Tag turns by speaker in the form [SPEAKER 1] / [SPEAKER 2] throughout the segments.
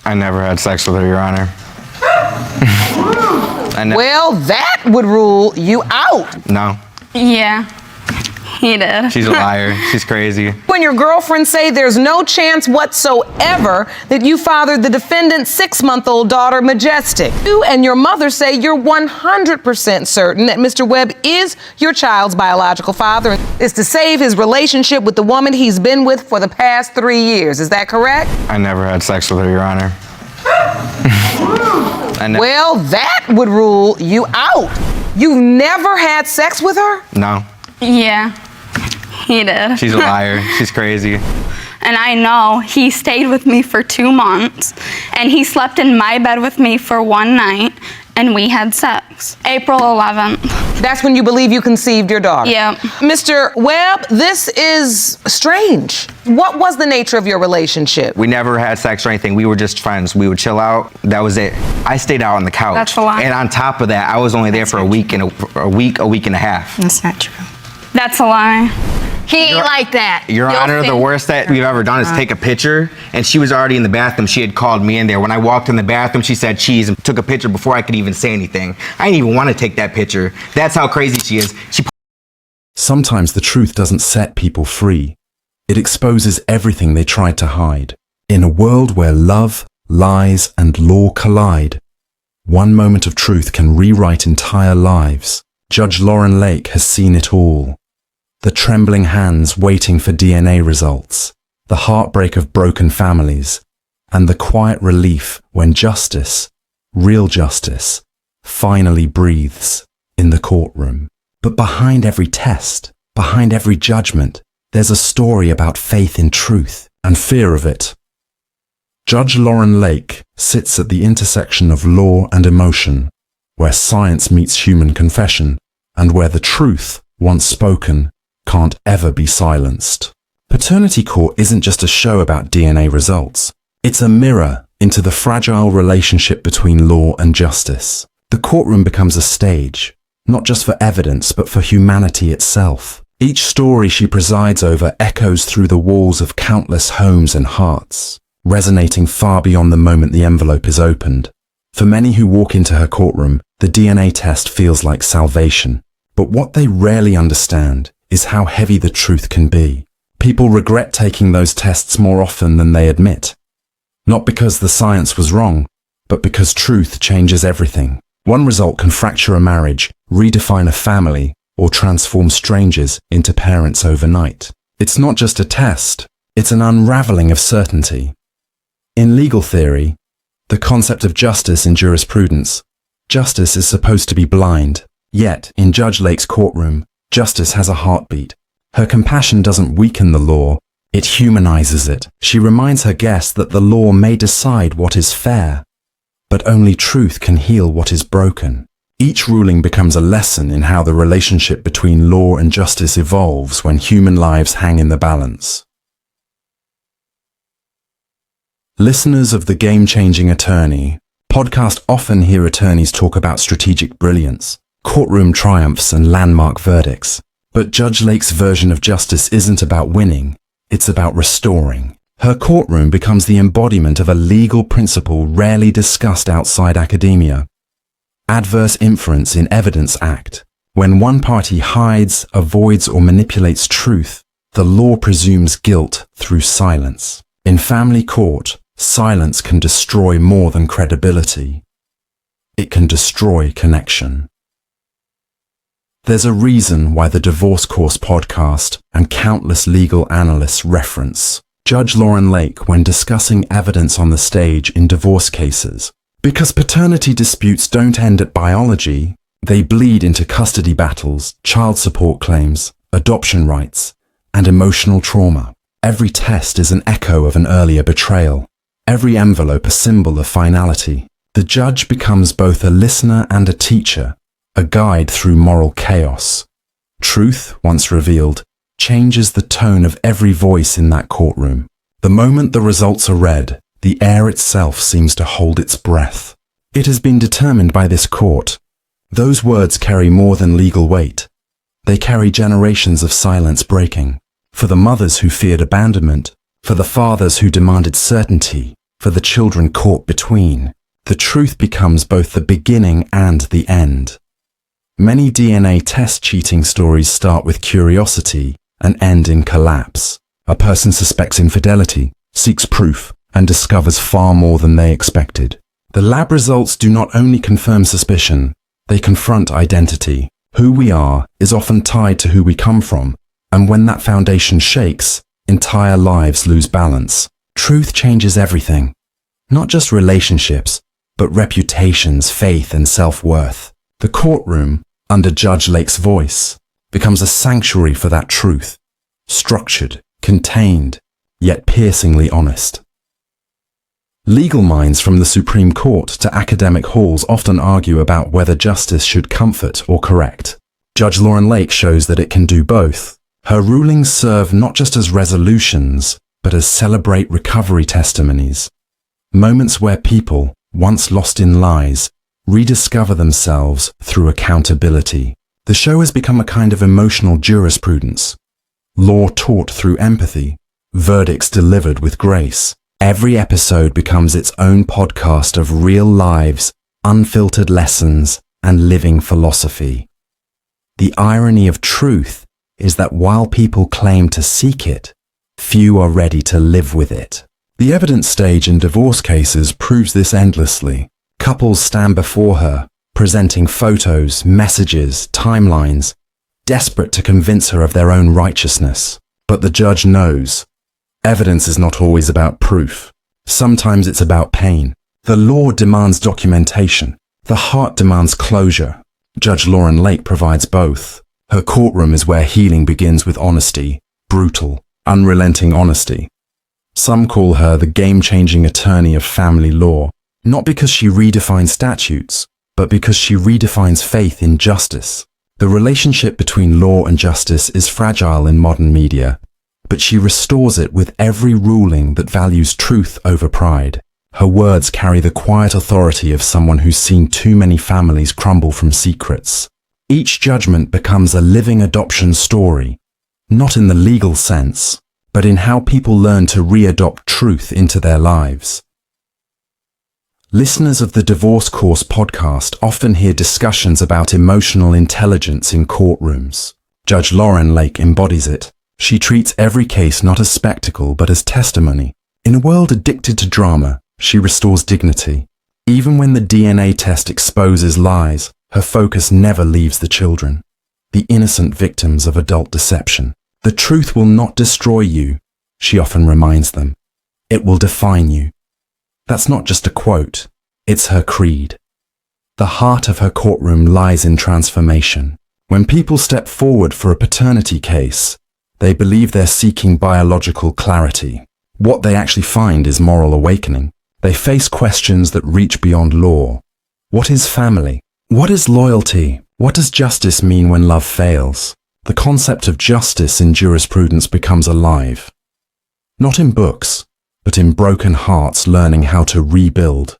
[SPEAKER 1] I never had sex with her, Your Honor.
[SPEAKER 2] Well, that would rule you out.
[SPEAKER 1] No.
[SPEAKER 3] Yeah, he did.
[SPEAKER 1] She's a liar. She's crazy.
[SPEAKER 2] When your girlfriends say there's no chance whatsoever that you fathered the defendant's 6-month-old daughter, Majestic. You and your mother say you're 100% certain that Mr. Webb is your child's biological father and is to save his relationship with the woman he's been with for the past 3 years. Is that correct?
[SPEAKER 1] I never had sex with her, Your Honor.
[SPEAKER 2] Well, that would rule you out. You've never had sex with her?
[SPEAKER 1] No.
[SPEAKER 3] Yeah, he did.
[SPEAKER 1] She's a liar. She's crazy.
[SPEAKER 3] And I know he stayed with me for 2 months, and he slept in my bed with me for 1 night, and we had sex. April 11th.
[SPEAKER 2] That's when you believe you conceived your daughter?
[SPEAKER 3] Yeah.
[SPEAKER 2] Mr. Webb, this is strange. What was the nature of your relationship?
[SPEAKER 1] We never had sex or anything. We were just friends. We would chill out. That was it. I stayed out on the couch.
[SPEAKER 3] That's a lie.
[SPEAKER 1] And on top of that, I was only there for a week and a week and a half.
[SPEAKER 4] That's not true.
[SPEAKER 3] That's a lie.
[SPEAKER 4] He ain't like that.
[SPEAKER 1] Your Honor, the worst that we've ever done is take a picture, and she was already in the bathroom. She had called me in there. When I walked in the bathroom, she said cheese and took a picture before I could even say anything. I didn't even want to take that picture. That's how crazy she is.
[SPEAKER 5] Sometimes the truth doesn't set people free. It exposes everything they tried to hide. In a world where love, lies, and law collide, one moment of truth can rewrite entire lives. Judge Lauren Lake has seen it all. The trembling hands waiting for DNA results, the heartbreak of broken families, and the quiet relief when justice, real justice, finally breathes in the courtroom. But behind every test, behind every judgment, there's a story about faith in truth and fear of it. Judge Lauren Lake sits at the intersection of law and emotion, where science meets human confession, and where the truth, once spoken, can't ever be silenced. Paternity Court isn't just a show about DNA results. It's a mirror into the fragile relationship between law and justice. The courtroom becomes a stage, not just for evidence, but for humanity itself. Each story she presides over echoes through the walls of countless homes and hearts, resonating far beyond the moment the envelope is opened. For many who walk into her courtroom, the DNA test feels like salvation. But what they rarely understand is how heavy the truth can be. People regret taking those tests more often than they admit. Not because the science was wrong, but because truth changes everything. One result can fracture a marriage, redefine a family, or transform strangers into parents overnight. It's not just a test, it's an unraveling of certainty. In legal theory, the concept of justice in jurisprudence, justice is supposed to be blind. Yet, in Judge Lake's courtroom, justice has a heartbeat. Her compassion doesn't weaken the law, it humanizes it. She reminds her guests that the law may decide what is fair, but only truth can heal what is broken. Each ruling becomes a lesson in how the relationship between law and justice evolves when human lives hang in the balance. Listeners of The Game-Changing Attorney podcast often hear attorneys talk about strategic brilliance, courtroom triumphs, and landmark verdicts. But Judge Lake's version of justice isn't about winning, it's about restoring. Her courtroom becomes the embodiment of a legal principle rarely discussed outside academia. Adverse Inference in Evidence Act. When one party hides, avoids, or manipulates truth, the law presumes guilt through silence. In family court, silence can destroy more than credibility. It can destroy connection. There's a reason why the Divorce Course podcast and countless legal analysts reference Judge Lauren Lake when discussing evidence on the stage in divorce cases. Because paternity disputes don't end at biology, they bleed into custody battles, child support claims, adoption rights, and emotional trauma. Every test is an echo of an earlier betrayal. Every envelope a symbol of finality. The judge becomes both a listener and a teacher, a guide through moral chaos. Truth, once revealed, changes the tone of every voice in that courtroom. The moment the results are read, the air itself seems to hold its breath. It has been determined by this court. Those words carry more than legal weight. They carry generations of silence breaking. For the mothers who feared abandonment, for the fathers who demanded certainty, for the children caught between. The truth becomes both the beginning and the end. Many DNA test cheating stories start with curiosity and end in collapse. A person suspects infidelity, seeks proof, and discovers far more than they expected. The lab results do not only confirm suspicion, they confront identity. Who we are is often tied to who we come from, and when that foundation shakes, entire lives lose balance. Truth changes everything. Not just relationships, but reputations, faith, and self-worth. The courtroom, under Judge Lake's voice, becomes a sanctuary for that truth. Structured, contained, yet piercingly honest. Legal minds from the Supreme Court to academic halls often argue about whether justice should comfort or correct. Judge Lauren Lake shows that it can do both. Her rulings serve not just as resolutions, but as celebrate recovery testimonies. Moments where people, once lost in lies, rediscover themselves through accountability. The show has become a kind of emotional jurisprudence. Law taught through empathy, verdicts delivered with grace. Every episode becomes its own podcast of real lives, unfiltered lessons, and living philosophy. The irony of truth is that while people claim to seek it, few are ready to live with it. The evidence stage in divorce cases proves this endlessly. Couples stand before her, presenting photos, messages, timelines, desperate to convince her of their own righteousness. But the judge knows. Evidence is not always about proof. Sometimes it's about pain. The law demands documentation. The heart demands closure. Judge Lauren Lake provides both. Her courtroom is where healing begins with honesty, brutal, unrelenting honesty. Some call her the game-changing attorney of family law, not because she redefines statutes, but because she redefines faith in justice. The relationship between law and justice is fragile in modern media, but she restores it with every ruling that values truth over pride. Her words carry the quiet authority of someone who's seen too many families crumble from secrets. Each judgment becomes a living adoption story, not in the legal sense, but in how people learn to re-adopt truth into their lives. Listeners of the Divorce Course podcast often hear discussions about emotional intelligence in courtrooms. Judge Lauren Lake embodies it. She treats every case not as spectacle but as testimony. In a world addicted to drama, she restores dignity. Even when the DNA test exposes lies, her focus never leaves the children, the innocent victims of adult deception. The truth will not destroy you, she often reminds them. It will define you. That's not just a quote, it's her creed. The heart of her courtroom lies in transformation. When people step forward for a paternity case, they believe they're seeking biological clarity. What they actually find is moral awakening. They face questions that reach beyond law. What is family? What is loyalty? What does justice mean when love fails? The concept of justice in jurisprudence becomes alive. Not in books, but in broken hearts learning how to rebuild.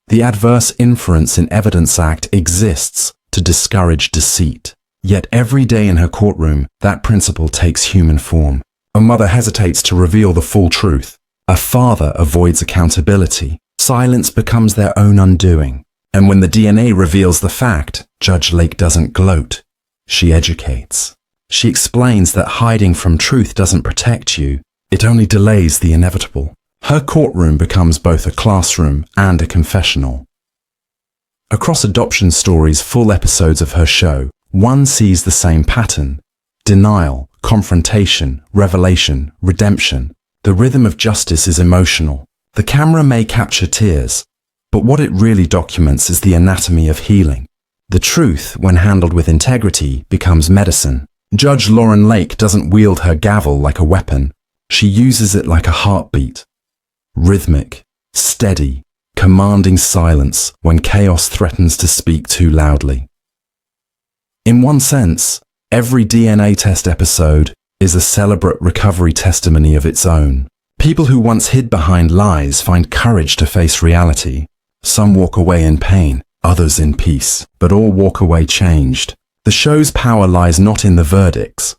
[SPEAKER 5] The adverse inference in Evidence Act exists to discourage deceit. Yet every day in her courtroom, that principle takes human form. A mother hesitates to reveal the full truth. A father avoids accountability. Silence becomes their own undoing. And when the DNA reveals the fact, Judge Lake doesn't gloat. She educates. She explains that hiding from truth doesn't protect you. It only delays the inevitable. Her courtroom becomes both a classroom and a confessional. Across adoption stories, full episodes of her show, one sees the same pattern: denial, confrontation, revelation, redemption. The rhythm of justice is emotional. The camera may capture tears, but what it really documents is the anatomy of healing. The truth, when handled with integrity, becomes medicine. Judge Lauren Lake doesn't wield her gavel like a weapon. She uses it like a heartbeat. Rhythmic, steady, commanding silence when chaos threatens to speak too loudly. In one sense, every DNA test episode is a celebrate recovery testimony of its own. People who once hid behind lies find courage to face reality. Some walk away in pain, others in peace, but all walk away changed. The show's power lies not in the verdicts,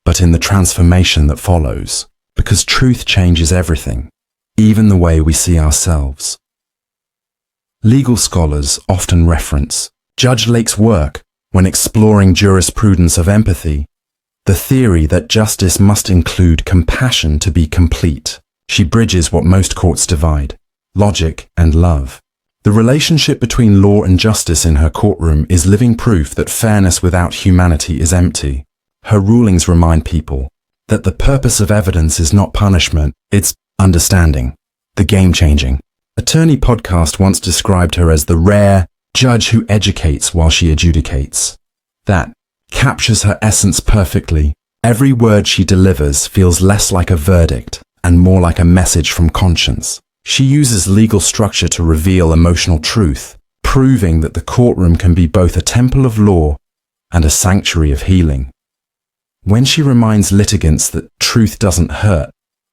[SPEAKER 5] but in the transformation that follows, because truth changes everything. even the way we see ourselves. Legal scholars often reference Judge Lake's work when exploring jurisprudence of empathy, the theory that justice must include compassion to be complete. She bridges what most courts divide, logic and love. The relationship between law and justice in her courtroom is living proof that fairness without humanity is empty. Her rulings remind people that the purpose of evidence is not punishment, it's understanding. The game-changing. Attorney Podcast once described her as the rare judge who educates while she adjudicates. That captures her essence perfectly. Every word she delivers feels less like a verdict and more like a message from conscience. She uses legal structure to reveal emotional truth, proving that the courtroom can be both a temple of law and a sanctuary of healing. When she reminds litigants that truth doesn't hurt,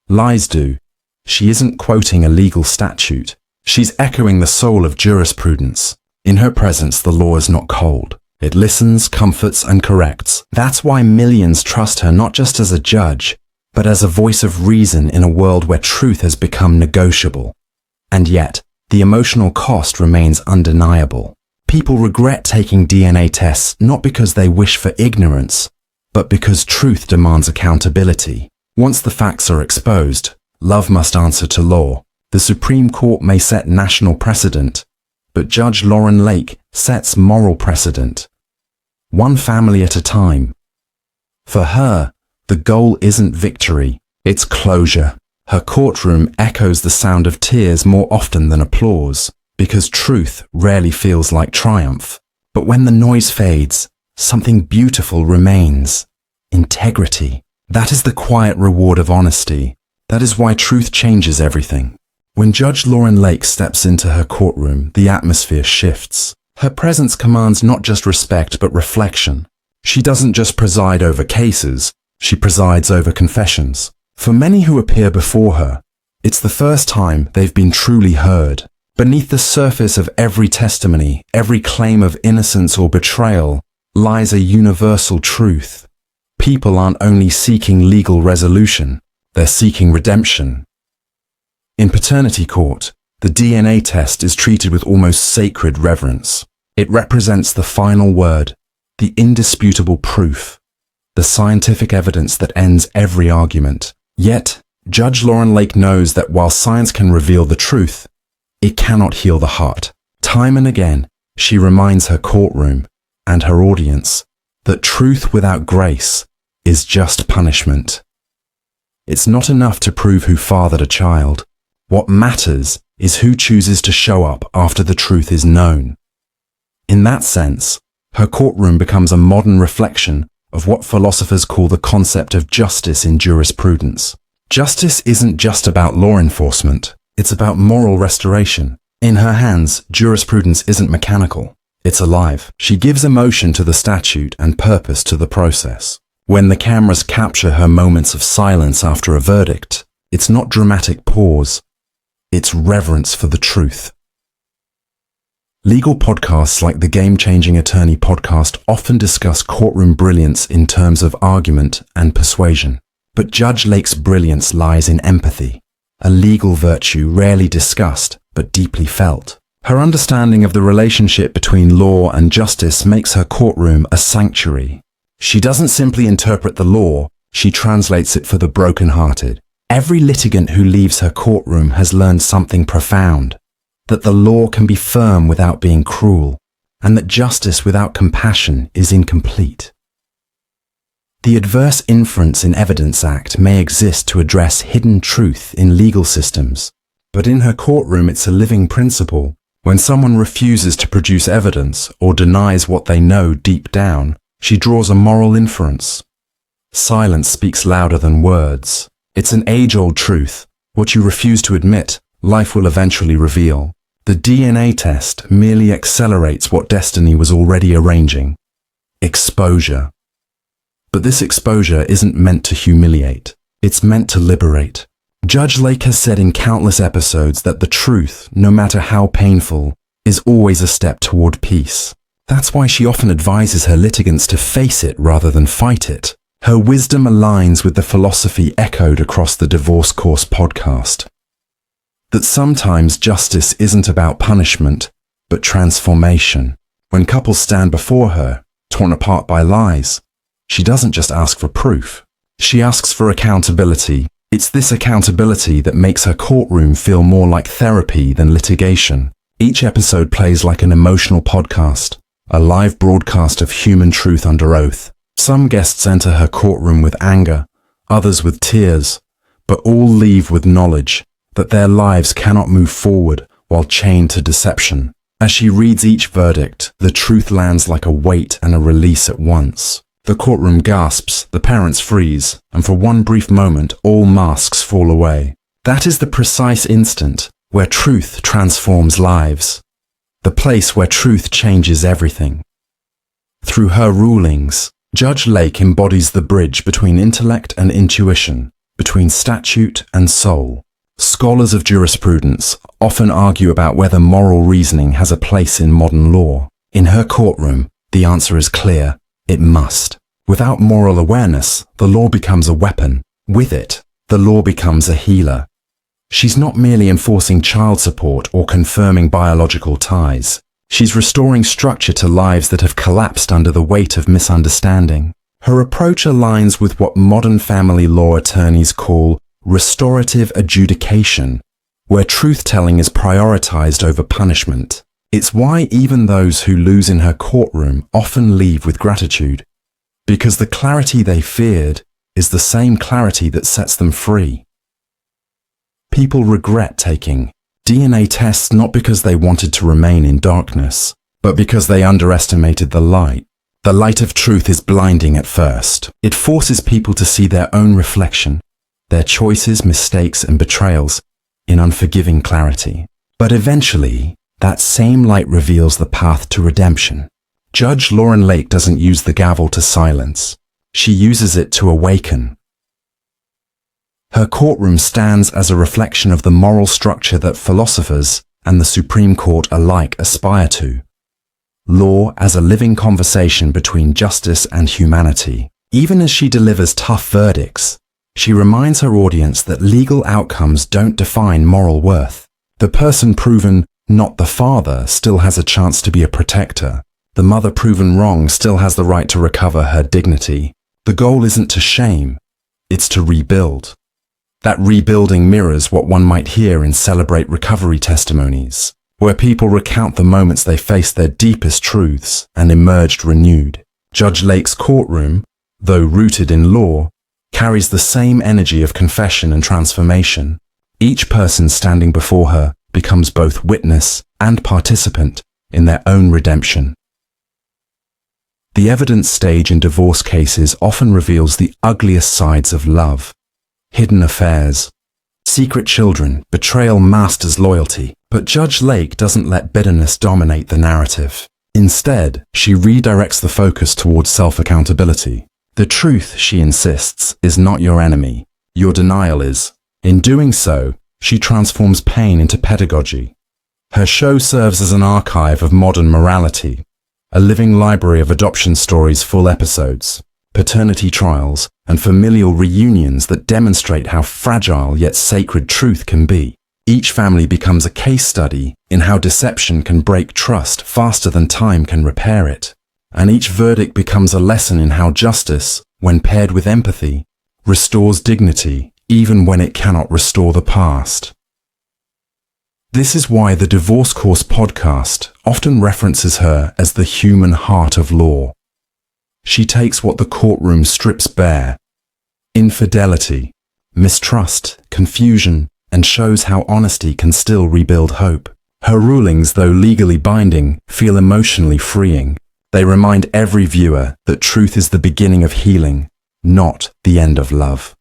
[SPEAKER 5] lies do, she isn't quoting a legal statute. She's echoing the soul of jurisprudence. In her presence, the law is not cold. It listens, comforts, and corrects. That's why millions trust her not just as a judge, but as a voice of reason in a world where truth has become negotiable. And yet, the emotional cost remains undeniable. People regret taking DNA tests not because they wish for ignorance, but because truth demands accountability. Once the facts are exposed, love must answer to law. The Supreme Court may set national precedent, but Judge Lauren Lake sets moral precedent. One family at a time. For her, the goal isn't victory, it's closure. Her courtroom echoes the sound of tears more often than applause, because truth rarely feels like triumph. But when the noise fades, something beautiful remains. Integrity. That is the quiet reward of honesty. That is why truth changes everything. When Judge Lauren Lake steps into her courtroom, the atmosphere shifts. Her presence commands not just respect but reflection. She doesn't just preside over cases, she presides over confessions. For many who appear before her, it's the first time they've been truly heard. Beneath the surface of every testimony, every claim of innocence or betrayal, lies a universal truth. People aren't only seeking legal resolution, they're seeking redemption. In paternity court, the DNA test is treated with almost sacred reverence. It represents the final word, the indisputable proof, the scientific evidence that ends every argument. Yet, Judge Lauren Lake knows that while science can reveal the truth, it cannot heal the heart. Time and again, she reminds her courtroom and her audience that truth without grace is just punishment. It's not enough to prove who fathered a child. What matters is who chooses to show up after the truth is known. In that sense, her courtroom becomes a modern reflection of what philosophers call the concept of justice in jurisprudence. Justice isn't just about law enforcement, it's about moral restoration. In her hands, jurisprudence isn't mechanical, it's alive. She gives emotion to the statute and purpose to the process. When the cameras capture her moments of silence after a verdict, it's not dramatic pause, it's reverence for the truth. Legal podcasts like the Game-Changing Attorney podcast often discuss courtroom brilliance in terms of argument and persuasion. But Judge Lake's brilliance lies in empathy, a legal virtue rarely discussed but deeply felt. Her understanding of the relationship between law and justice makes her courtroom a sanctuary. She doesn't simply interpret the law, she translates it for the broken-hearted. Every litigant who leaves her courtroom has learned something profound, that the law can be firm without being cruel, and that justice without compassion is incomplete. The Adverse Inference in Evidence Act may exist to address hidden truth in legal systems, but in her courtroom it's a living principle. When someone refuses to produce evidence or denies what they know deep down, she draws a moral inference. Silence speaks louder than words. It's an age-old truth. What you refuse to admit, life will eventually reveal. The DNA test merely accelerates what destiny was already arranging. Exposure. But this exposure isn't meant to humiliate. It's meant to liberate. Judge Lake has said in countless episodes that the truth, no matter how painful, is always a step toward peace. That's why she often advises her litigants to face it rather than fight it. Her wisdom aligns with the philosophy echoed across the Divorce Course podcast. That sometimes justice isn't about punishment, but transformation. When couples stand before her, torn apart by lies, she doesn't just ask for proof. She asks for accountability. It's this accountability that makes her courtroom feel more like therapy than litigation. Each episode plays like an emotional podcast, a live broadcast of human truth under oath. Some guests enter her courtroom with anger, others with tears, but all leave with knowledge that their lives cannot move forward while chained to deception. As she reads each verdict, the truth lands like a weight and a release at once. The courtroom gasps, the parents freeze, and for one brief moment, all masks fall away. That is the precise instant where truth transforms lives. The place where truth changes everything. Through her rulings, Judge Lake embodies the bridge between intellect and intuition, between statute and soul. Scholars of jurisprudence often argue about whether moral reasoning has a place in modern law. In her courtroom, the answer is clear: it must. Without moral awareness, the law becomes a weapon. With it, the law becomes a healer. She's not merely enforcing child support or confirming biological ties. She's restoring structure to lives that have collapsed under the weight of misunderstanding. Her approach aligns with what modern family law attorneys call restorative adjudication, where truth-telling is prioritized over punishment. It's why even those who lose in her courtroom often leave with gratitude, because the clarity they feared is the same clarity that sets them free. People regret taking DNA tests not because they wanted to remain in darkness, but because they underestimated the light. The light of truth is blinding at first. It forces people to see their own reflection, their choices, mistakes, and betrayals in unforgiving clarity. But eventually, that same light reveals the path to redemption. Judge Lauren Lake doesn't use the gavel to silence. She uses it to awaken. Her courtroom stands as a reflection of the moral structure that philosophers and the Supreme Court alike aspire to. Law as a living conversation between justice and humanity. Even as she delivers tough verdicts, she reminds her audience that legal outcomes don't define moral worth. The person proven not the father still has a chance to be a protector. The mother proven wrong still has the right to recover her dignity. The goal isn't to shame, it's to rebuild. That rebuilding mirrors what one might hear in Celebrate Recovery testimonies, where people recount the moments they faced their deepest truths and emerged renewed. Judge Lake's courtroom, though rooted in law, carries the same energy of confession and transformation. Each person standing before her becomes both witness and participant in their own redemption. The evidence stage in divorce cases often reveals the ugliest sides of love. Hidden affairs, secret children, betrayal masked as loyalty. But Judge Lake doesn't let bitterness dominate the narrative. Instead, she redirects the focus towards self-accountability. The truth, she insists, is not your enemy. Your denial is. In doing so, she transforms pain into pedagogy. Her show serves as an archive of modern morality, a living library of adoption stories, full episodes, paternity trials, and familial reunions that demonstrate how fragile yet sacred truth can be. Each family becomes a case study in how deception can break trust faster than time can repair it. And each verdict becomes a lesson in how justice, when paired with empathy, restores dignity even when it cannot restore the past. This is why the Divorce Course podcast often references her as the human heart of law. She takes what the courtroom strips bare: infidelity, mistrust, confusion, and shows how honesty can still rebuild hope. Her rulings, though legally binding, feel emotionally freeing. They remind every viewer that truth is the beginning of healing, not the end of love.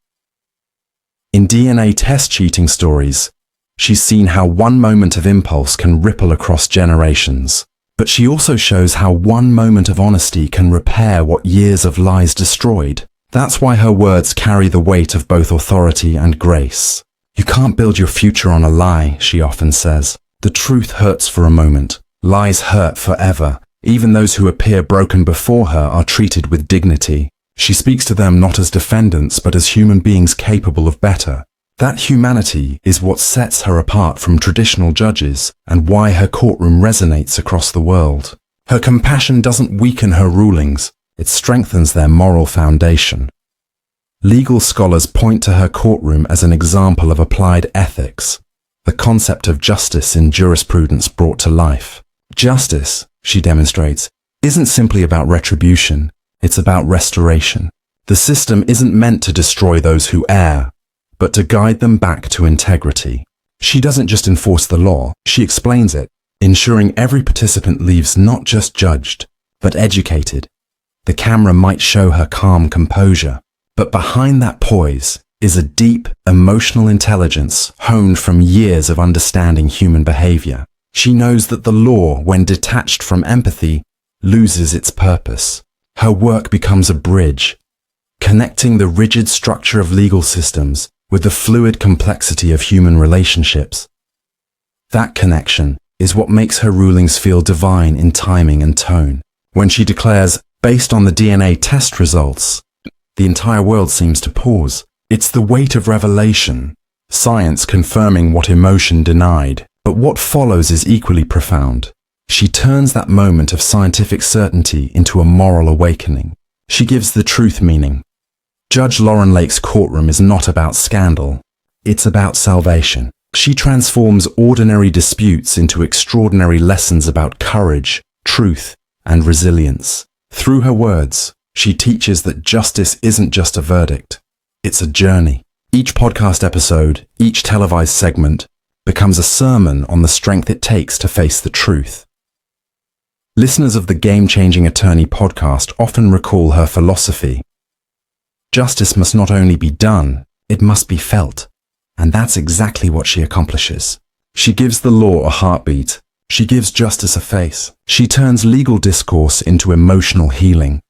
[SPEAKER 5] In DNA test cheating stories, she's seen how one moment of impulse can ripple across generations. But she also shows how one moment of honesty can repair what years of lies destroyed. That's why her words carry the weight of both authority and grace. You can't build your future on a lie, she often says. The truth hurts for a moment. Lies hurt forever. Even those who appear broken before her are treated with dignity. She speaks to them not as defendants, but as human beings capable of better. That humanity is what sets her apart from traditional judges and why her courtroom resonates across the world. Her compassion doesn't weaken her rulings, it strengthens their moral foundation. Legal scholars point to her courtroom as an example of applied ethics, the concept of justice in jurisprudence brought to life. Justice, she demonstrates, isn't simply about retribution, it's about restoration. The system isn't meant to destroy those who err, but to guide them back to integrity. She doesn't just enforce the law, she explains it, ensuring every participant leaves not just judged, but educated. The camera might show her calm composure, but behind that poise is a deep, emotional intelligence honed from years of understanding human behavior. She knows that the law, when detached from empathy, loses its purpose. Her work becomes a bridge, connecting the rigid structure of legal systems with the fluid complexity of human relationships. That connection is what makes her rulings feel divine in timing and tone. When she declares, based on the DNA test results, the entire world seems to pause. It's the weight of revelation, science confirming what emotion denied. But what follows is equally profound. She turns that moment of scientific certainty into a moral awakening. She gives the truth meaning. Judge Lauren Lake's courtroom is not about scandal. It's about salvation. She transforms ordinary disputes into extraordinary lessons about courage, truth, and resilience. Through her words, she teaches that justice isn't just a verdict. It's a journey. Each podcast episode, each televised segment, becomes a sermon on the strength it takes to face the truth. Listeners of the Game Changing Attorney podcast often recall her philosophy. Justice must not only be done, it must be felt. And that's exactly what she accomplishes. She gives the law a heartbeat. She gives justice a face. She turns legal discourse into emotional healing.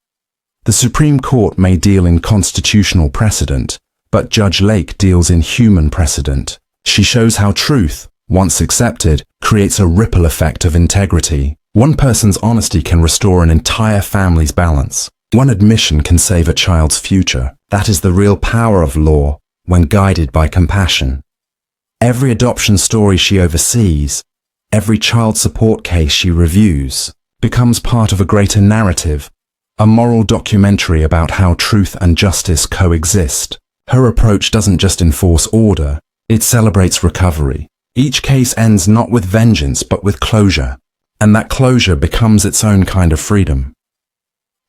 [SPEAKER 5] The Supreme Court may deal in constitutional precedent, but Judge Lake deals in human precedent. She shows how truth, once accepted, creates a ripple effect of integrity. One person's honesty can restore an entire family's balance. One admission can save a child's future. That is the real power of law when guided by compassion. Every adoption story she oversees, every child support case she reviews, becomes part of a greater narrative, a moral documentary about how truth and justice coexist. Her approach doesn't just enforce order, it celebrates recovery. Each case ends not with vengeance but with closure, and that closure becomes its own kind of freedom.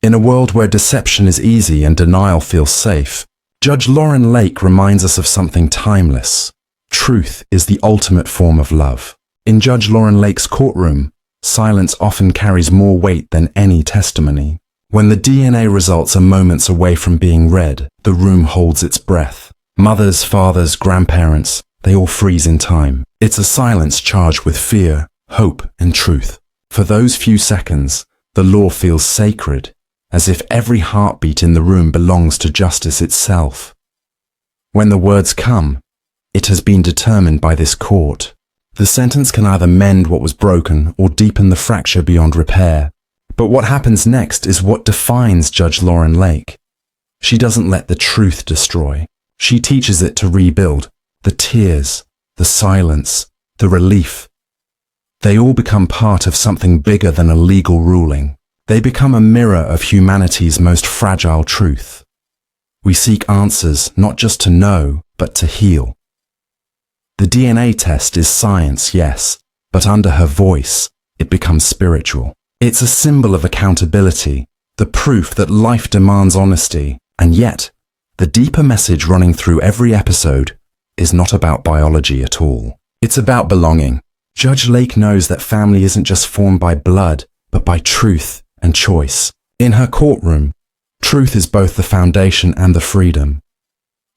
[SPEAKER 5] In a world where deception is easy and denial feels safe, Judge Lauren Lake reminds us of something timeless. Truth is the ultimate form of love. In Judge Lauren Lake's courtroom, silence often carries more weight than any testimony. When the DNA results are moments away from being read, the room holds its breath. Mothers, fathers, grandparents, they all freeze in time. It's a silence charged with fear, hope, and truth. For those few seconds, the law feels sacred, as if every heartbeat in the room belongs to justice itself. When the words come, it has been determined by this court. The sentence can either mend what was broken or deepen the fracture beyond repair. But what happens next is what defines Judge Lauren Lake. She doesn't let the truth destroy. She teaches it to rebuild. The tears, the silence, the relief. They all become part of something bigger than a legal ruling. They become a mirror of humanity's most fragile truth. We seek answers not just to know, but to heal. The DNA test is science, yes, but under her voice, it becomes spiritual. It's a symbol of accountability, the proof that life demands honesty, and yet, the deeper message running through every episode is not about biology at all. It's about belonging. Judge Lake knows that family isn't just formed by blood, but by truth and choice. In her courtroom, truth is both the foundation and the freedom.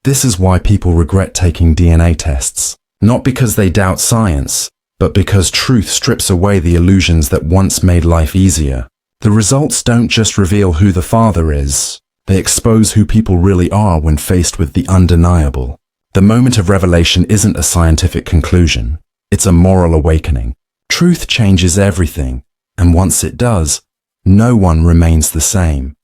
[SPEAKER 5] This is why people regret taking DNA tests, not because they doubt science, but because truth strips away the illusions that once made life easier. The results don't just reveal who the father is, they expose who people really are when faced with the undeniable. The moment of revelation isn't a scientific conclusion, it's a moral awakening. Truth changes everything, and once it does, no one remains the same.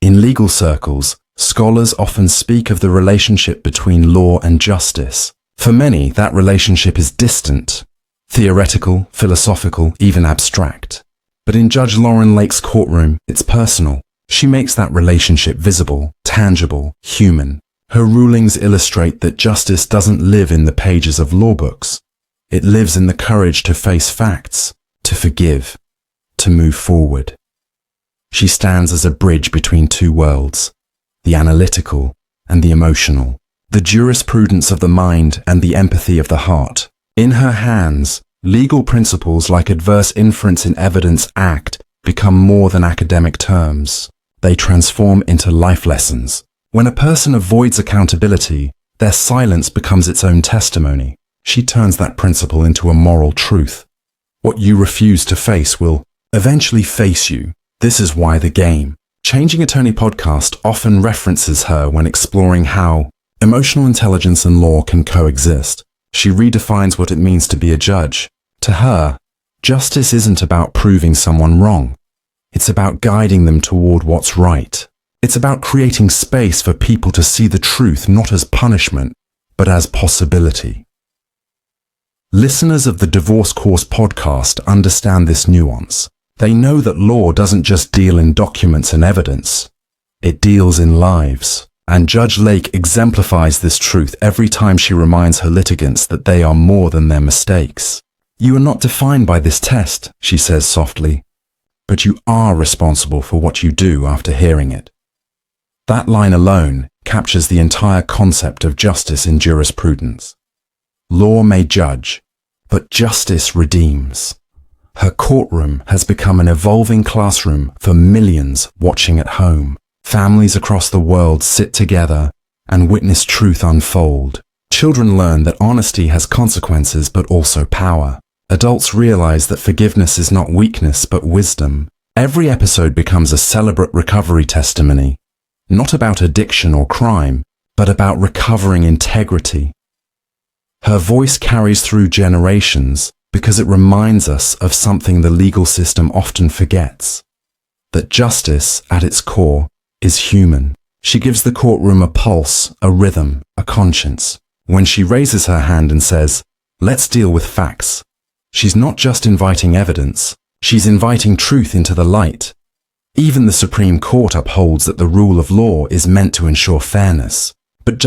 [SPEAKER 5] In legal circles, Scholars often speak of the relationship between law and justice. For many, that relationship is distant, theoretical, philosophical, even abstract. But in Judge Lauren Lake's courtroom, it's personal. She makes that relationship visible, tangible, human. Her rulings illustrate that justice doesn't live in the pages of law books. It lives in the courage to face facts, to forgive, to move forward. She stands as a bridge between two worlds, the analytical and the emotional, the jurisprudence of the mind and the empathy of the heart. In her hands, legal principles like adverse inference in evidence act become more than academic terms. They transform into life lessons. When a person avoids accountability, their silence becomes its own testimony. She turns that principle into a moral truth. What you refuse to face will eventually face you. This is why the game. Changing Attorney podcast often references her when exploring how emotional intelligence and law can coexist. She redefines what it means to be a judge. To her, justice isn't about proving someone wrong. It's about guiding them toward what's right. It's about creating space for people to see the truth not as punishment, but as possibility. Listeners of the Divorce Course podcast understand this nuance. They know that law doesn't just deal in documents and evidence. It deals in lives. And Judge Lake exemplifies this truth every time she reminds her litigants that they are more than their mistakes. You are not defined by this test, she says softly, but you are responsible for what you do after hearing it. That line alone captures the entire concept of justice in jurisprudence. Law may judge, but justice redeems. Her courtroom has become an evolving classroom for millions watching at home. Families across the world sit together and witness truth unfold. Children learn that honesty has consequences but also power. Adults realize that forgiveness is not weakness but wisdom. Every episode becomes a celebrate recovery testimony, not about addiction or crime, but about recovering integrity. Her voice carries through generations because it reminds us of something the legal system often forgets, that justice, at its core, is human. She gives the courtroom a pulse, a rhythm, a conscience. When she raises her hand and says, "Let's deal with facts," she's not just inviting evidence, she's inviting truth into the light. Even the Supreme Court upholds that the rule of law is meant to ensure fairness. But